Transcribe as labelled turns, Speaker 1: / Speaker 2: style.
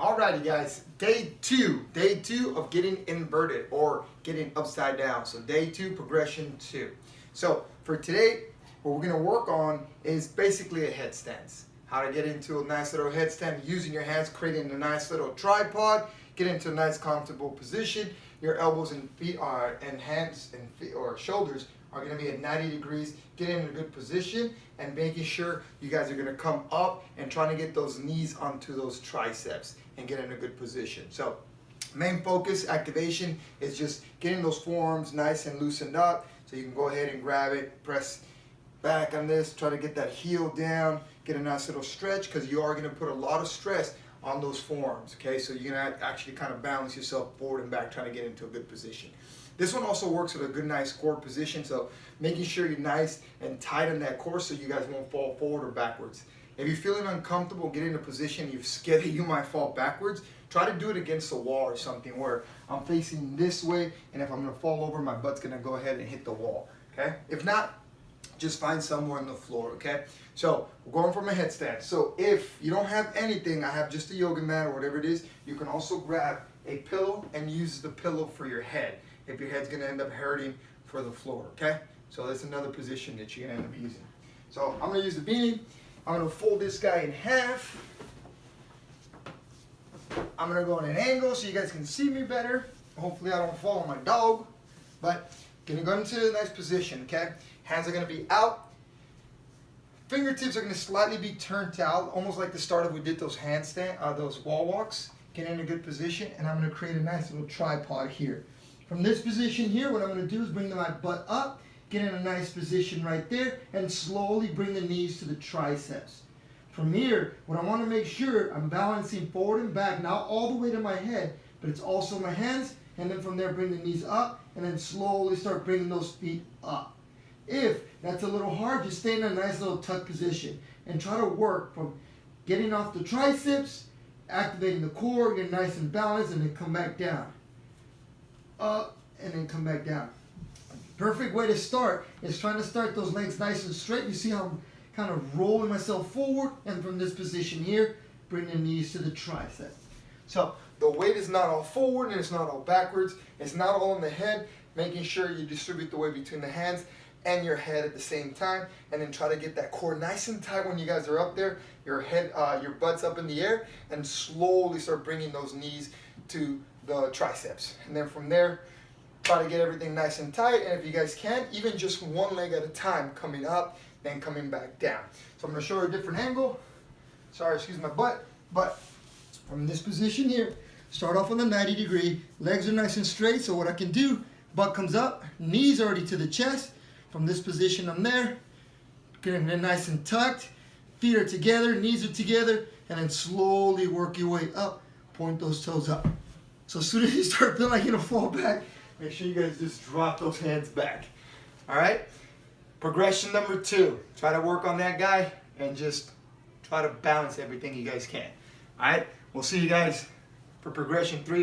Speaker 1: Alrighty guys, day two of getting inverted or getting upside down. So day two, progression 2. So for today, what we're gonna work on is basically a headstands. How to get into a nice little headstand using your hands, creating a nice little tripod, get into a nice comfortable position. Your elbows and feet are, and hands and feet or shoulders are gonna be at 90 degrees. Get in a good position and making sure you guys are gonna come up and trying to get those knees onto those triceps and get in a good position. So main focus activation is just getting those forearms nice and loosened up. So you can go ahead and grab it, press back on this, try to get that heel down, get a nice little stretch because you are gonna put a lot of stress on those forearms, okay? So you're gonna actually kind of balance yourself forward and back, trying to get into a good position. This one also works with a good, nice core position, so making sure you're nice and tight on that core so you guys won't fall forward or backwards. If you're feeling uncomfortable getting in a position, you're scared that you might fall backwards, try to do it against the wall or something where I'm facing this way, and if I'm gonna fall over, my butt's gonna go ahead and hit the wall, okay? If not, just find somewhere on the floor, okay? So we're going from a headstand. So if you don't have anything, I have just a yoga mat or whatever it is, you can also grab a pillow and use the pillow for your head if your head's gonna end up hurting for the floor, okay? So that's another position that you're gonna end up using. So I'm gonna use the beanie. I'm gonna fold this guy in half. I'm gonna go in an angle so you guys can see me better. Hopefully I don't fall on my dog, but gonna go into a nice position, okay? Hands are gonna be out. Fingertips are gonna slightly be turned out, almost like the start of we did those handstand, those wall walks. Get in a good position, and I'm gonna create a nice little tripod here. From this position here, what I'm gonna do is bring my butt up, get in a nice position right there, and slowly bring the knees to the triceps. From here, what I wanna make sure I'm balancing forward and back, not all the way to my head, but it's also my hands, and then from there bring the knees up, and then slowly start bringing those feet up. If that's a little hard, just stay in a nice little tuck position and try to work from getting off the triceps, activating the core, get nice and balanced, and then come back down. Up, and then come back down. Perfect way to start is trying to start those legs nice and straight. You see how I'm kind of rolling myself forward, and from this position here, bring the knees to the tricep. So the weight is not all forward and it's not all backwards. It's not all in the head, making sure you distribute the weight between the hands and your head at the same time, and then try to get that core nice and tight when you guys are up there. Your head, your butt's up in the air, and slowly start bringing those knees to the triceps. And then from there, try to get everything nice and tight. And if you guys can, even just one leg at a time, coming up, then coming back down. So I'm gonna show you a different angle. Sorry, excuse my butt, but from this position here, start off on the 90 degree. Legs are nice and straight, so what I can do, butt comes up, knees already to the chest. From this position, I'm there, getting it nice and tucked. Feet are together, knees are together, and then slowly work your way up. Point those toes up. So as soon as you start feeling like you're gonna fall back, make sure you guys just drop those hands back. All right? Progression number 2. Try to work on that guy and just try to balance everything you guys can. All right? We'll see you guys for progression 3.